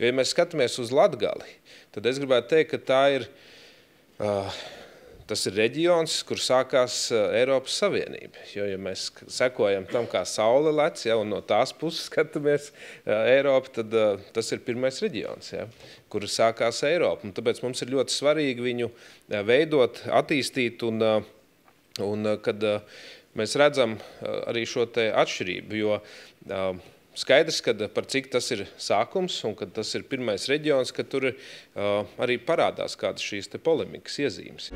Jo, ja mēs skatāmies uz Latgali, tad es gribētu teikt, ka tas ir reģions, kur sākās Eiropas Savienība. Jo, ja mēs sekojam tam, kā saule lec, ja, un no tās puses skatāmies Eiropu, tad tas ir pirmais reģions, ja, kur sākās Eiropa. Un tāpēc mums ir ļoti svarīgi viņu veidot, attīstīt, un kad mēs redzam arī šo te atšķirību, jo skaidrs, ka par cik tas ir sākums un kad tas ir pirmais reģions, ka tur arī parādās kādas šīs te polemikas iezīmes.